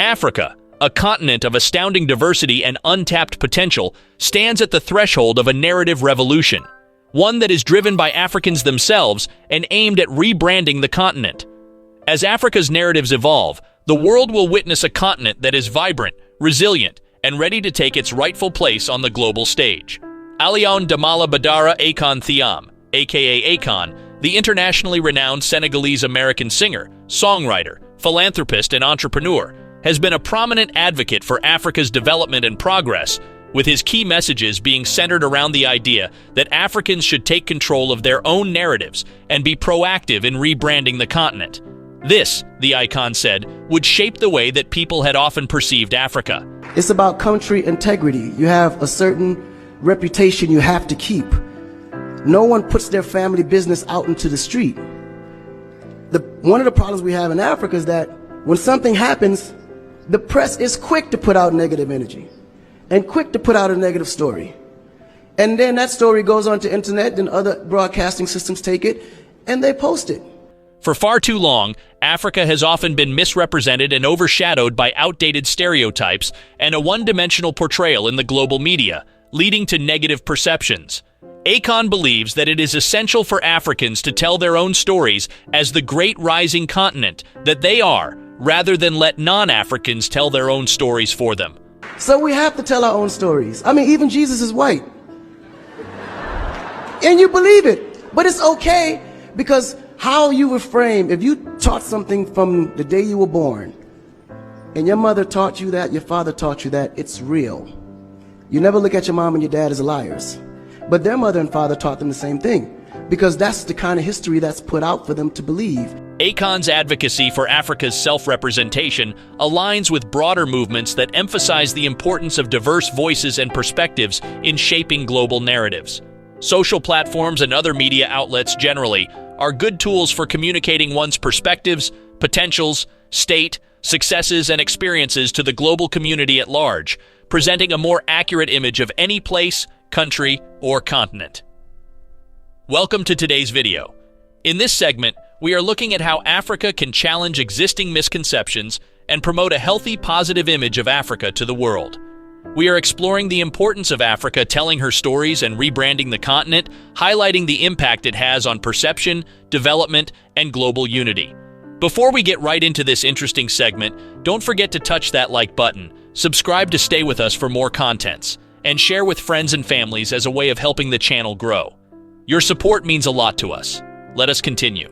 Africa, a continent of astounding diversity and untapped potential, stands at the threshold of a narrative revolution, one that is driven by Africans themselves and aimed at rebranding the continent. As Africa's narratives evolve, the world will witness a continent that is vibrant, resilient, and ready to take its rightful place on the global stage. Aliaune Damala Badara Akon Thiam, a.k.a. Akon, the internationally renowned Senegalese American singer, songwriter, philanthropist, and entrepreneur, has been a prominent advocate for Africa's development and progress, with his key messages being centered around the idea that Africans should take control of their own narratives and be proactive in rebranding the continent. This, the icon said, would shape the way that people had often perceived Africa. It's about country integrity. You have a certain reputation you have to keep. No one puts their family business out into the street. One of the problems we have in Africa is that when something happens, the press is quick to put out negative energy and quick to put out a negative story. And then that story goes onto internet, and other broadcasting systems take it and they post it. For far too long, Africa has often been misrepresented and overshadowed by outdated stereotypes and a one-dimensional portrayal in the global media, leading to negative perceptions. Akon believes that it is essential for Africans to tell their own stories as the great rising continent that they are, rather than let non-Africans tell their own stories for them. So we have to tell our own stories. I mean, even Jesus is white. And you believe it. But it's okay, because how you were framed, if you taught something from the day you were born, and your mother taught you that, your father taught you that, it's real. You never look at your mom and your dad as liars. But their mother and father taught them the same thing, because that's the kind of history that's put out for them to believe. Akon's advocacy for Africa's self-representation aligns with broader movements that emphasize the importance of diverse voices and perspectives in shaping global narratives. Social platforms and other media outlets generally are good tools for communicating one's perspectives, potentials, state, successes, and experiences to the global community at large, presenting a more accurate image of any place, country, or continent. Welcome to today's video. In this segment, we are looking at how Africa can challenge existing misconceptions and promote a healthy, positive image of Africa to the world. We are exploring the importance of Africa telling her stories and rebranding the continent, highlighting the impact it has on perception, development, and global unity. Before we get right into this interesting segment, don't forget to touch that like button, subscribe to stay with us for more contents, and share with friends and families as a way of helping the channel grow. Your support means a lot to us. Let us continue.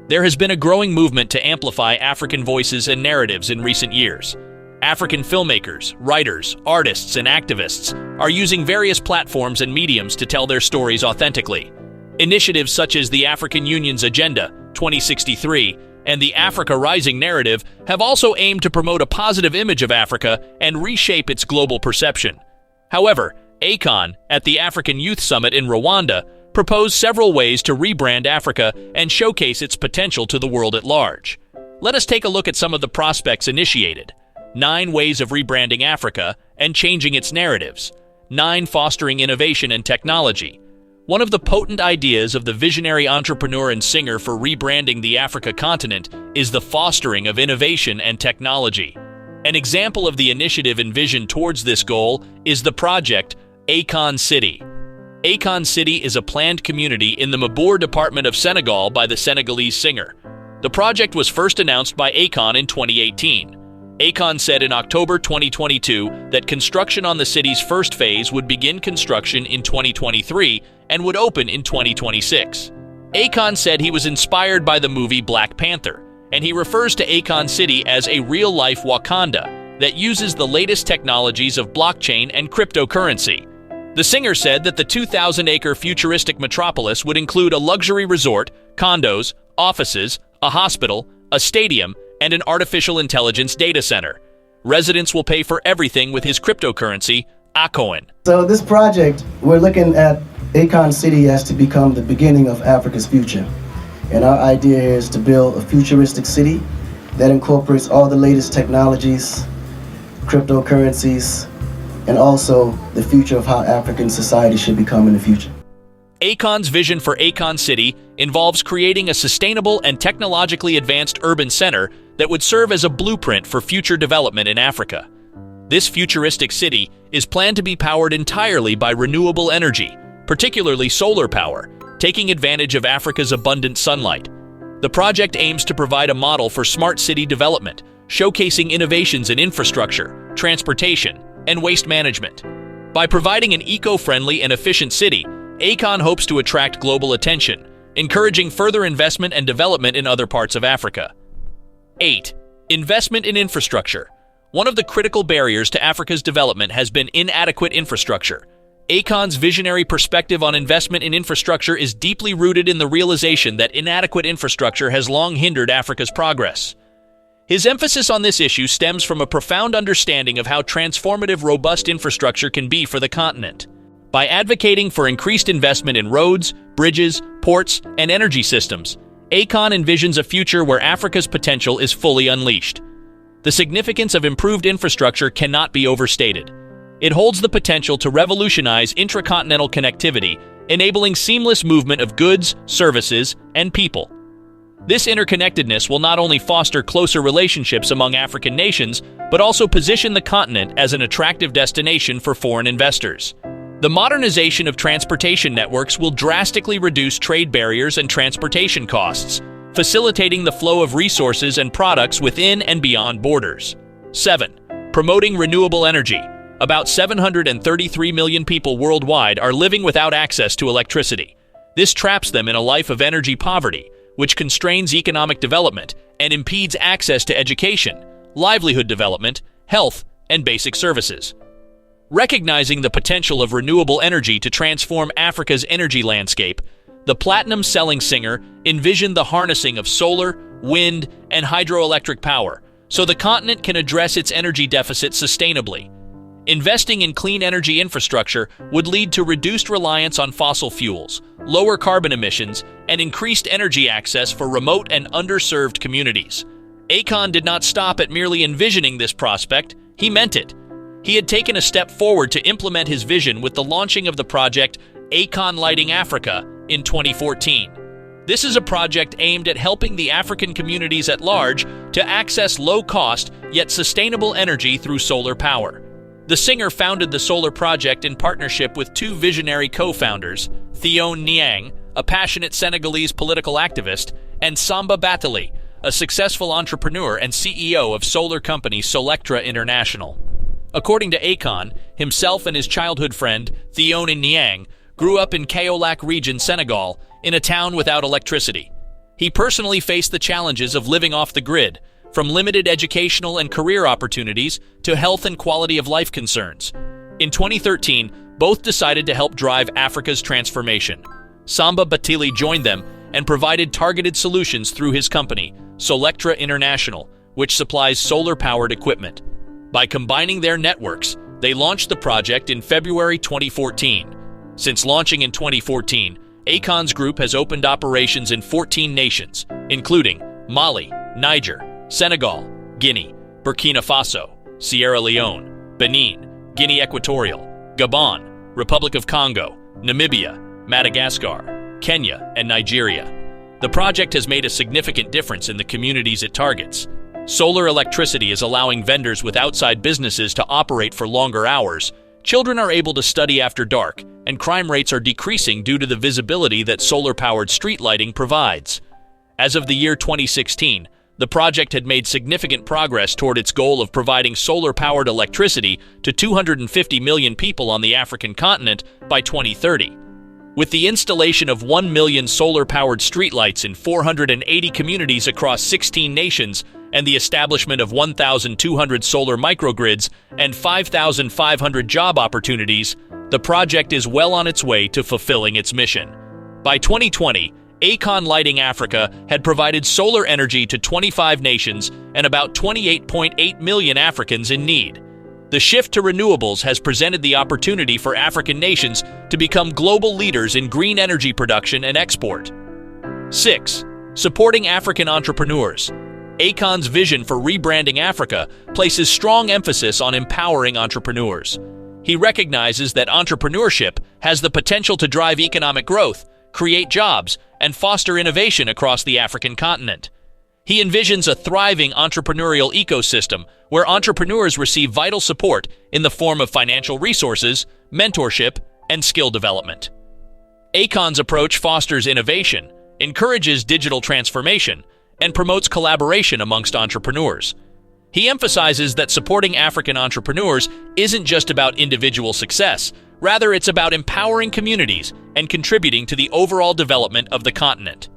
There has been a growing movement to amplify African voices and narratives in recent years. African filmmakers, writers, artists, and activists are using various platforms and mediums to tell their stories authentically. Initiatives such as the African Union's Agenda 2063 and the Africa Rising narrative have also aimed to promote a positive image of Africa and reshape its global perception. However, Akon, at the African Youth Summit in Rwanda, proposed several ways to rebrand Africa and showcase its potential to the world at large. Let us take a look at some of the prospects initiated. 9 ways of rebranding Africa and changing its narratives. 9 fostering innovation and technology. One of the potent ideas of the visionary entrepreneur and singer for rebranding the Africa continent is the fostering of innovation and technology. An example of the initiative envisioned towards this goal is the project Akon City. Akon City is a planned community in the Mabour department of Senegal by the Senegalese singer. The project was first announced by Akon in 2018. Akon said in October 2022 that construction on the city's first phase would begin construction in 2023 and would open in 2026. Akon said he was inspired by the movie Black Panther, and he refers to Akon City as a real-life Wakanda that uses the latest technologies of blockchain and cryptocurrency. The singer said that the 2,000-acre futuristic metropolis would include a luxury resort, condos, offices, a hospital, a stadium, and an artificial intelligence data center. Residents will pay for everything with his cryptocurrency, Akon. So this project, we're looking at Akon City as to become the beginning of Africa's future. And our idea here is to build a futuristic city that incorporates all the latest technologies, cryptocurrencies, and also the future of how African society should become in the future. Akon's vision for Akon City involves creating a sustainable and technologically advanced urban center that would serve as a blueprint for future development in Africa. This futuristic city is planned to be powered entirely by renewable energy, particularly solar power, taking advantage of Africa's abundant sunlight. The project aims to provide a model for smart city development, showcasing innovations in infrastructure, transportation, and waste management. By providing an eco-friendly and efficient city, Akon hopes to attract global attention, encouraging further investment and development in other parts of Africa. 8. Investment in infrastructure. One of the critical barriers to Africa's development has been inadequate infrastructure. Akon's visionary perspective on investment in infrastructure is deeply rooted in the realization that inadequate infrastructure has long hindered Africa's progress. His emphasis on this issue stems from a profound understanding of how transformative robust infrastructure can be for the continent. By advocating for increased investment in roads, bridges, ports, and energy systems, Akon envisions a future where Africa's potential is fully unleashed. The significance of improved infrastructure cannot be overstated. It holds the potential to revolutionize intracontinental connectivity, enabling seamless movement of goods, services, and people. This interconnectedness will not only foster closer relationships among African nations, but also position the continent as an attractive destination for foreign investors. The modernization of transportation networks will drastically reduce trade barriers and transportation costs, facilitating the flow of resources and products within and beyond borders. 7. Promoting renewable energy. About 733 million people worldwide are living without access to electricity. This traps them in a life of energy poverty, which constrains economic development and impedes access to education, livelihood development, health, and basic services. Recognizing the potential of renewable energy to transform Africa's energy landscape, the platinum-selling singer envisioned the harnessing of solar, wind, and hydroelectric power so the continent can address its energy deficit sustainably. Investing in clean energy infrastructure would lead to reduced reliance on fossil fuels, lower carbon emissions, and increased energy access for remote and underserved communities. Akon did not stop at merely envisioning this prospect, he meant it. He had taken a step forward to implement his vision with the launching of the project Akon Lighting Africa in 2014. This is a project aimed at helping the African communities at large to access low-cost yet sustainable energy through solar power. The singer founded the solar project in partnership with two visionary co-founders, Thiam, a passionate Senegalese political activist, and Samba Batali, a successful entrepreneur and CEO of solar company Solectra International. According to Akon, himself and his childhood friend, Thiam, grew up in Kaolack region, Senegal, in a town without electricity. He personally faced the challenges of living off the grid, from limited educational and career opportunities to health and quality of life concerns. In 2013, both decided to help drive Africa's transformation. Samba Batili joined them and provided targeted solutions through his company, Solectra International, which supplies solar-powered equipment. By combining their networks, they launched the project in February 2014. Since launching in 2014, Akon's group has opened operations in 14 nations, including Mali, Niger, Senegal, Guinea, Burkina Faso, Sierra Leone, Benin, Guinea Equatorial, Gabon, Republic of Congo, Namibia, Madagascar, Kenya, and Nigeria. The project has made a significant difference in the communities it targets. Solar electricity is allowing vendors with outside businesses to operate for longer hours, children are able to study after dark, and crime rates are decreasing due to the visibility that solar-powered street lighting provides. As of the year 2016, the project had made significant progress toward its goal of providing solar-powered electricity to 250 million people on the African continent by 2030. With the installation of 1 million solar-powered streetlights in 480 communities across 16 nations and the establishment of 1,200 solar microgrids and 5,500 job opportunities, the project is well on its way to fulfilling its mission. By 2020, Akon Lighting Africa had provided solar energy to 25 nations and about 28.8 million Africans in need. The shift to renewables has presented the opportunity for African nations to become global leaders in green energy production and export. 6. Supporting African entrepreneurs. Akon's vision for rebranding Africa places strong emphasis on empowering entrepreneurs. He recognizes that entrepreneurship has the potential to drive economic growth, create jobs, and foster innovation across the African continent. He envisions a thriving entrepreneurial ecosystem where entrepreneurs receive vital support in the form of financial resources, mentorship, and skill development. Akon's approach fosters innovation, encourages digital transformation, and promotes collaboration amongst entrepreneurs. He emphasizes that supporting African entrepreneurs isn't just about individual success, rather it's about empowering communities and contributing to the overall development of the continent.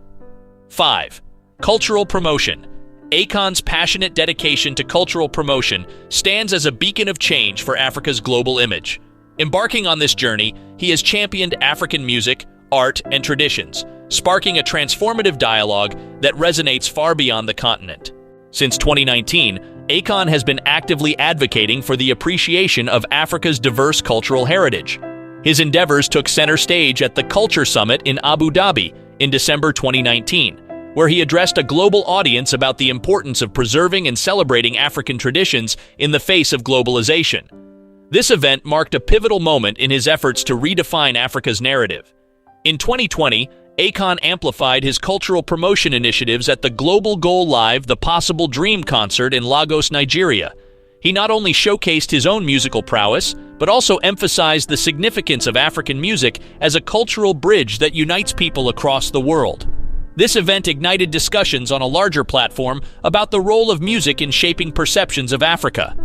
5. Cultural promotion. Akon's passionate dedication to cultural promotion stands as a beacon of change for Africa's global image. Embarking on this journey, he has championed African music, art, and traditions, sparking a transformative dialogue that resonates far beyond the continent. Since 2019, Akon has been actively advocating for the appreciation of Africa's diverse cultural heritage. His endeavors took center stage at the Culture Summit in Abu Dhabi in December 2019, where he addressed a global audience about the importance of preserving and celebrating African traditions in the face of globalization. This event marked a pivotal moment in his efforts to redefine Africa's narrative. In 2020, Akon amplified his cultural promotion initiatives at the Global Goal Live The Possible Dream concert in Lagos, Nigeria. He not only showcased his own musical prowess, but also emphasized the significance of African music as a cultural bridge that unites people across the world. This event ignited discussions on a larger platform about the role of music in shaping perceptions of Africa.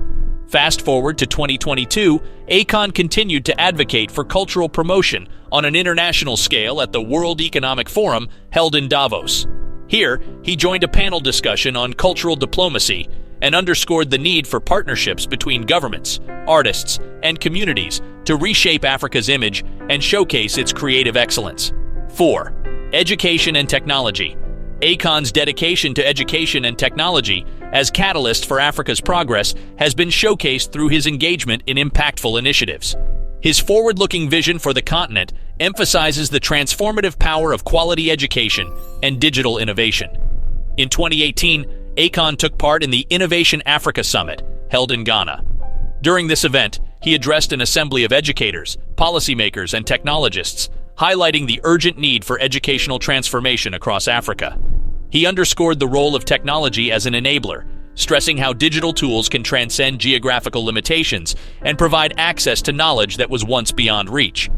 Fast forward to 2022, Akon continued to advocate for cultural promotion on an international scale at the World Economic Forum held in Davos. Here, he joined a panel discussion on cultural diplomacy and underscored the need for partnerships between governments, artists, and communities to reshape Africa's image and showcase its creative excellence. 4. Education and technology. Akon's dedication to education and technology as catalyst for Africa's progress has been showcased through his engagement in impactful initiatives. His forward-looking vision for the continent emphasizes the transformative power of quality education and digital innovation. In 2018, Akon took part in the Innovation Africa Summit, held in Ghana. During this event, he addressed an assembly of educators, policymakers, and technologists, highlighting the urgent need for educational transformation across Africa. He underscored the role of technology as an enabler, stressing how digital tools can transcend geographical limitations and provide access to knowledge that was once beyond reach.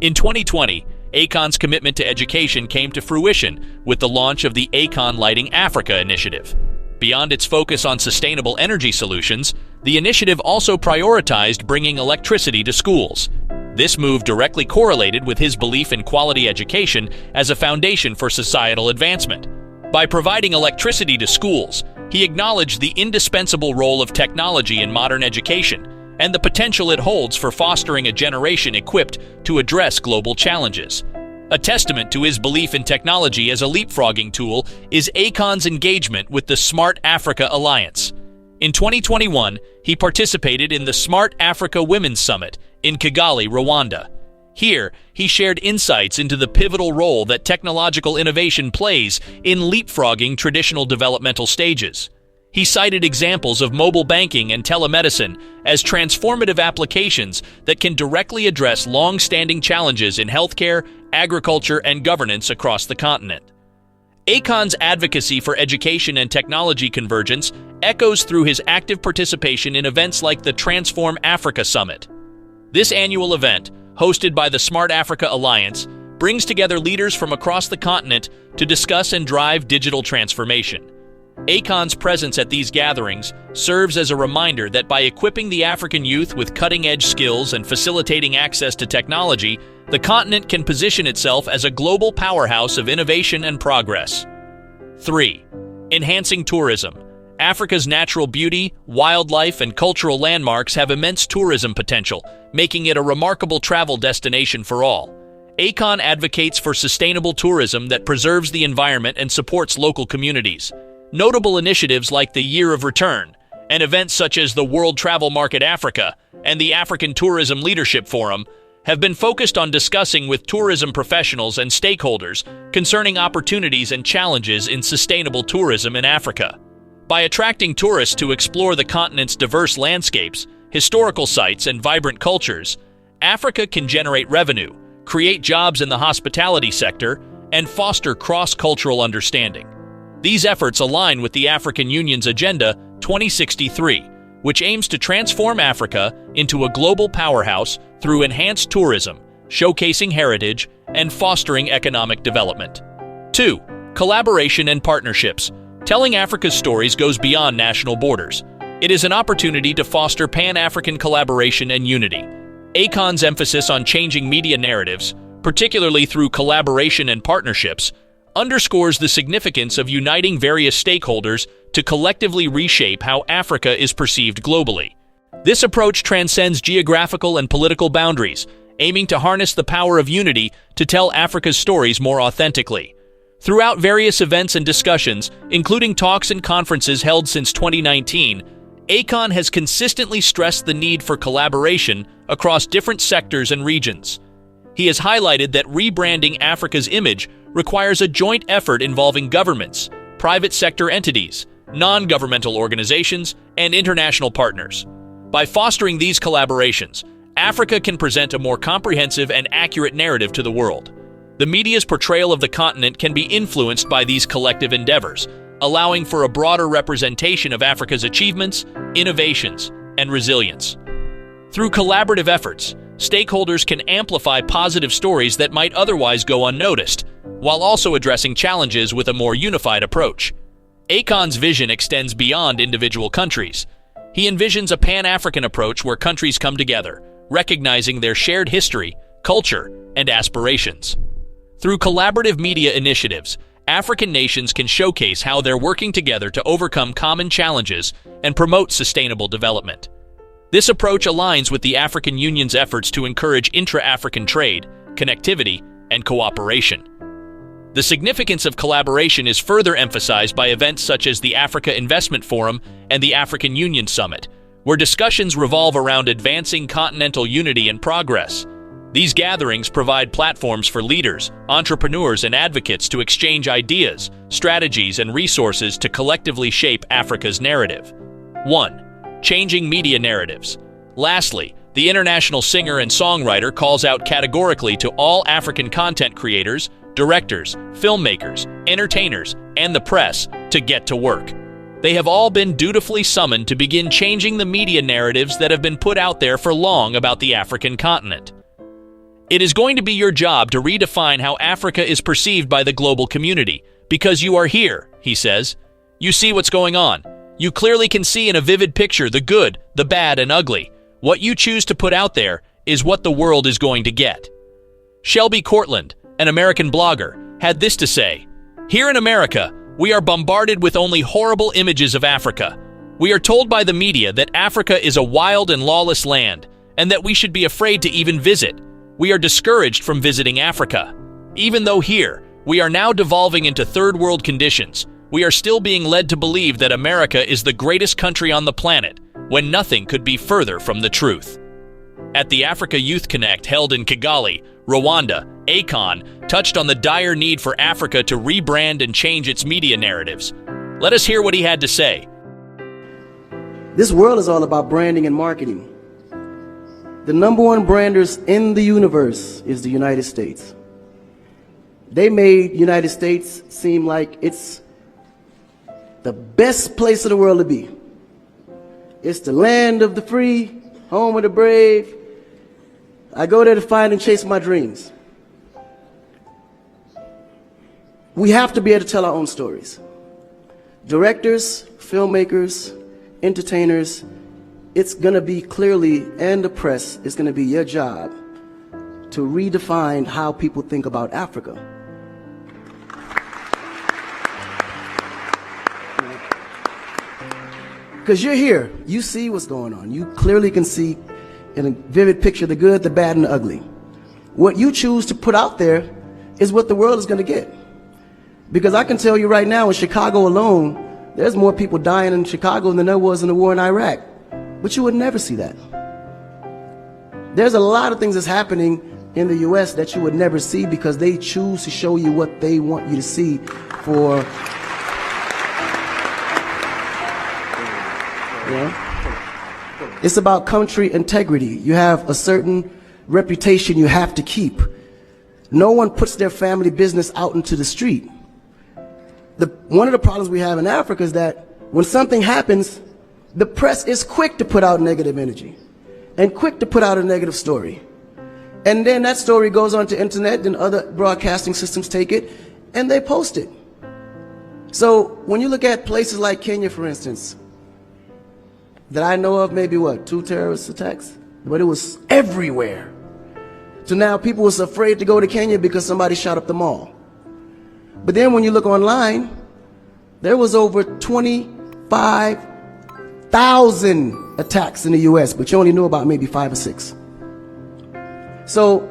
In 2020, Akon's commitment to education came to fruition with the launch of the Akon Lighting Africa initiative. Beyond its focus on sustainable energy solutions, the initiative also prioritized bringing electricity to schools. This move directly correlated with his belief in quality education as a foundation for societal advancement. By providing electricity to schools, he acknowledged the indispensable role of technology in modern education and the potential it holds for fostering a generation equipped to address global challenges. A testament to his belief in technology as a leapfrogging tool is Akon's engagement with the Smart Africa Alliance. In 2021, he participated in the Smart Africa Women's Summit in Kigali, Rwanda. Here, he shared insights into the pivotal role that technological innovation plays in leapfrogging traditional developmental stages. He cited examples of mobile banking and telemedicine as transformative applications that can directly address long-standing challenges in healthcare, agriculture, and governance across the continent. Akon's advocacy for education and technology convergence echoes through his active participation in events like the Transform Africa Summit. This annual event, hosted by the Smart Africa Alliance, brings together leaders from across the continent to discuss and drive digital transformation. Akon's presence at these gatherings serves as a reminder that by equipping the African youth with cutting-edge skills and facilitating access to technology, the continent can position itself as a global powerhouse of innovation and progress. 3. Enhancing tourism. Africa's natural beauty, wildlife, and cultural landmarks have immense tourism potential, making it a remarkable travel destination for all. Akon advocates for sustainable tourism that preserves the environment and supports local communities. Notable initiatives like the Year of Return, and events such as the World Travel Market Africa and the African Tourism Leadership Forum have been focused on discussing with tourism professionals and stakeholders concerning opportunities and challenges in sustainable tourism in Africa. By attracting tourists to explore the continent's diverse landscapes, historical sites, and vibrant cultures, Africa can generate revenue, create jobs in the hospitality sector, and foster cross-cultural understanding. These efforts align with the African Union's Agenda 2063, which aims to transform Africa into a global powerhouse through enhanced tourism, showcasing heritage, and fostering economic development. 2. Collaboration and partnerships. Telling Africa's stories goes beyond national borders. It is an opportunity to foster Pan-African collaboration and unity. Akon's emphasis on changing media narratives, particularly through collaboration and partnerships, underscores the significance of uniting various stakeholders to collectively reshape how Africa is perceived globally. This approach transcends geographical and political boundaries, aiming to harness the power of unity to tell Africa's stories more authentically. Throughout various events and discussions, including talks and conferences held since 2019, Akon has consistently stressed the need for collaboration across different sectors and regions. He has highlighted that rebranding Africa's image requires a joint effort involving governments, private sector entities, non-governmental organizations, and international partners. By fostering these collaborations, Africa can present a more comprehensive and accurate narrative to the world. The media's portrayal of the continent can be influenced by these collective endeavors, allowing for a broader representation of Africa's achievements, innovations, and resilience. Through collaborative efforts, stakeholders can amplify positive stories that might otherwise go unnoticed, while also addressing challenges with a more unified approach. Akon's vision extends beyond individual countries. He envisions a Pan-African approach where countries come together, recognizing their shared history, culture, and aspirations. Through collaborative media initiatives, African nations can showcase how they're working together to overcome common challenges and promote sustainable development. This approach aligns with the African Union's efforts to encourage intra-African trade, connectivity, and cooperation. The significance of collaboration is further emphasized by events such as the Africa Investment Forum and the African Union Summit, where discussions revolve around advancing continental unity and progress. These gatherings provide platforms for leaders, entrepreneurs, and advocates to exchange ideas, strategies, and resources to collectively shape Africa's narrative. 1. Changing media narratives. Lastly, the international singer and songwriter calls out categorically to all African content creators, directors, filmmakers, entertainers, and the press to get to work. They have all been dutifully summoned to begin changing the media narratives that have been put out there for long about the African continent. It is going to be your job to redefine how Africa is perceived by the global community, because you are here, he says. You see what's going on. You clearly can see in a vivid picture the good, the bad, and ugly. What you choose to put out there is what the world is going to get. Shelby Cortland, an American blogger, had this to say: "Here in America, we are bombarded with only horrible images of Africa. We are told by the media that Africa is a wild and lawless land, and that we should be afraid to even visit. We are discouraged from visiting Africa. Even though here, we are now devolving into third world conditions, we are still being led to believe that America is the greatest country on the planet, when nothing could be further from the truth." At the Africa Youth Connect held in Kigali, Rwanda, Akon touched on the dire need for Africa to rebrand and change its media narratives. Let us hear what he had to say. This world is all about branding and marketing. The number one branders in the universe is the United States. They made United States seem like it's the best place in the world to be. It's the land of the free, home of the brave. I go there to find and chase my dreams. We have to be able to tell our own stories. Directors, filmmakers, entertainers, it's going to be clearly, and the press, it's going to be your job to redefine how people think about Africa. Because you're here, you see what's going on. You clearly can see in a vivid picture the good, the bad, and the ugly. What you choose to put out there is what the world is going to get. Because I can tell you right now, in Chicago alone, there's more people dying in Chicago than there was in the war in Iraq. But you would never see that. There's a lot of things that's happening in the U.S. that you would never see because they choose to show you what they want you to see for, you know? It's about country integrity. You have a certain reputation you have to keep. No one puts their family business out into the street. One of the problems we have in Africa is that when something happens, the press is quick to put out negative energy and quick to put out a negative story. And then that story goes onto internet, and other broadcasting systems take it and they post it. So when you look at places like Kenya, for instance, that I know of, maybe 2 terrorist attacks, but it was everywhere. So now people was afraid to go to Kenya because somebody shot up the mall. But then when you look online, there was over 25,000 attacks in the US, but you only knew about maybe 5 or 6. So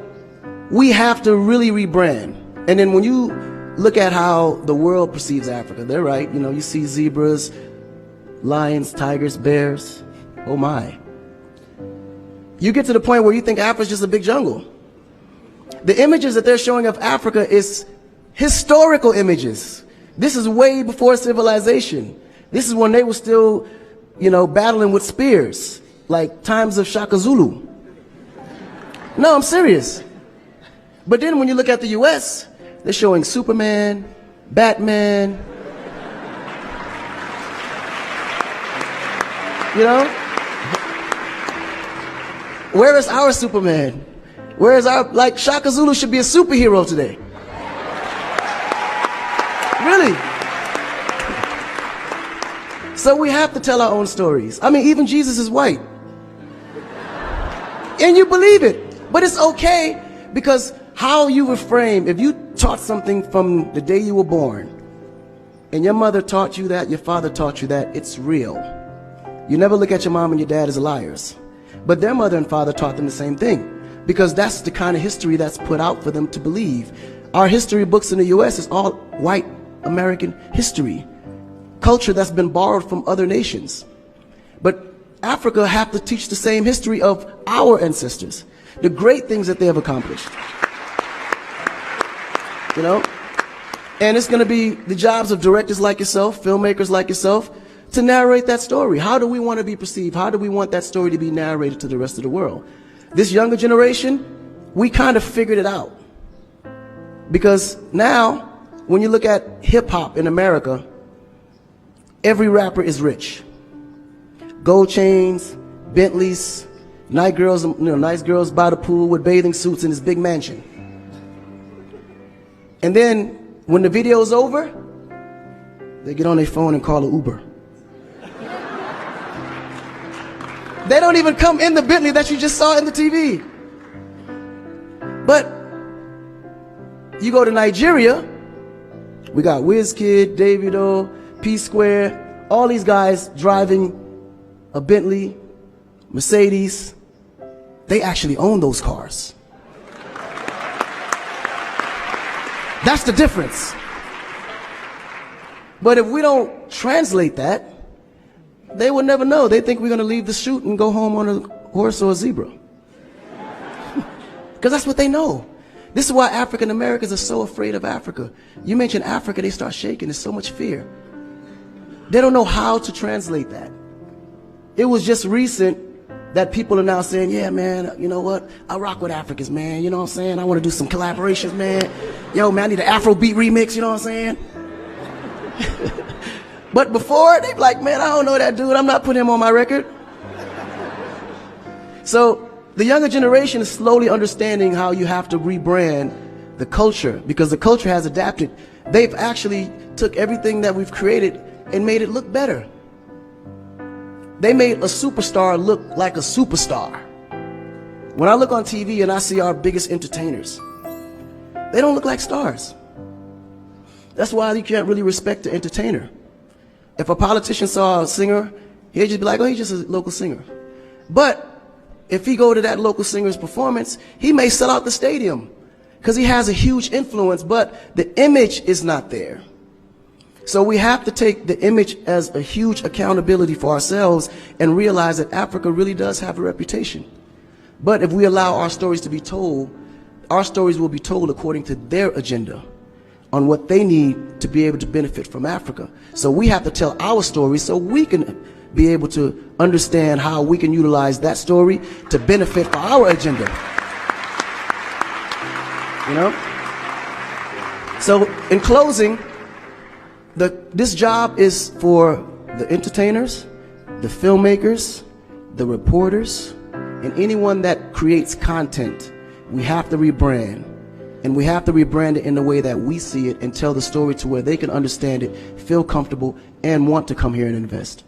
we have to really rebrand. And then when you look at how the world perceives Africa, they're right. You know, you see zebras, lions, tigers, bears. Oh my. You get to the point where you think Africa's just a big jungle. The images that they're showing of Africa is historical images. This is way before civilization. This is when they were still, you know, battling with spears, like times of Shaka Zulu. No, I'm serious. But then when you look at the US, they're showing Superman, Batman, you know? Where is our Superman? Where is our, like, Shaka Zulu should be a superhero today. Really. So we have to tell our own stories. I mean, even Jesus is white. And you believe it. But it's okay, because how you reframe, if you taught something from the day you were born, and your mother taught you that, your father taught you that, it's real. You never look at your mom and your dad as liars. But their mother and father taught them the same thing, because that's the kind of history that's put out for them to believe. Our history books in the US is all white American history, culture that's been borrowed from other nations. But Africa have to teach the same history of our ancestors, the great things that they have accomplished. You know? And it's going to be the jobs of directors like yourself, filmmakers like yourself, to narrate that story. How do we want to be perceived? How do we want that story to be narrated to the rest of the world? This younger generation, we kind of figured it out. Because now, when you look at hip-hop in America, every rapper is rich. Gold chains, Bentleys, nice girls by the pool with bathing suits in this big mansion. And then, when the video's over, they get on their phone and call an Uber. They don't even come in the Bentley that you just saw in the TV. But you go to Nigeria, we got Wizkid, Davido, P-Square, all these guys driving a Bentley, Mercedes. They actually own those cars. That's the difference. But if we don't translate that, they will never know. They think we're going to leave the shoot and go home on a horse or a zebra. Because that's what they know. This is why African Americans are so afraid of Africa. You mention Africa, they start shaking. There's so much fear. They don't know how to translate that. It was just recent that people are now saying, yeah, man, you know what? I rock with Africans, man. You know what I'm saying? I want to do some collaborations, man. Yo, man, I need an Afrobeat remix, you know what I'm saying? But before, they'd be like, man, I don't know that dude. I'm not putting him on my record. So the younger generation is slowly understanding how you have to rebrand the culture, because the culture has adapted. They've actually took everything that we've created and made it look better. They made a superstar look like a superstar. When I look on TV and I see our biggest entertainers, they don't look like stars. That's why you can't really respect the entertainer. If a politician saw a singer, he'd just be like, oh, he's just a local singer. But if he go to that local singer's performance, he may sell out the stadium because he has a huge influence, but the image is not there. So we have to take the image as a huge accountability for ourselves and realize that Africa really does have a reputation. But if we allow our stories to be told, our stories will be told according to their agenda on what they need to be able to benefit from Africa. So we have to tell our story so we can be able to understand how we can utilize that story to benefit for our agenda. You know? So in closing, This job is for the entertainers, the filmmakers, the reporters, and anyone that creates content. We have to rebrand. And we have to rebrand it in the way that we see it and tell the story to where they can understand it, feel comfortable, and want to come here and invest.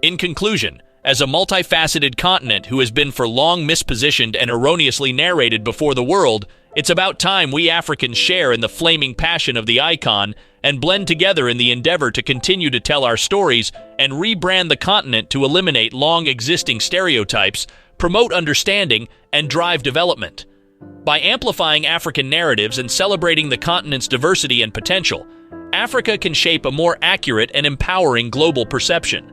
In conclusion, as a multifaceted continent who has been for long mispositioned and erroneously narrated before the world, it's about time we Africans share in the flaming passion of the icon and blend together in the endeavor to continue to tell our stories and rebrand the continent to eliminate long-existing stereotypes, promote understanding, and drive development. By amplifying African narratives and celebrating the continent's diversity and potential, Africa can shape a more accurate and empowering global perception.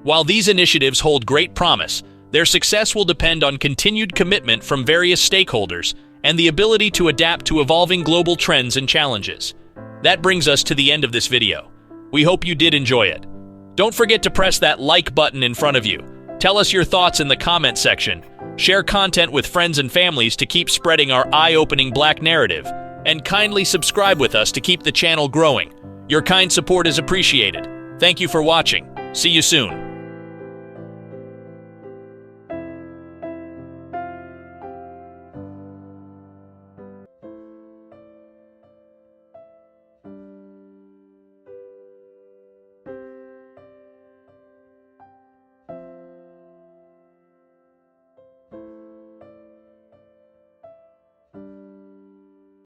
While these initiatives hold great promise, their success will depend on continued commitment from various stakeholders and the ability to adapt to evolving global trends and challenges. That brings us to the end of this video. We hope you did enjoy it. Don't forget to press that like button in front of you. Tell us your thoughts in the comment section. Share content with friends and families to keep spreading our eye-opening Black narrative. And kindly subscribe with us to keep the channel growing. Your kind support is appreciated. Thank you for watching. See you soon.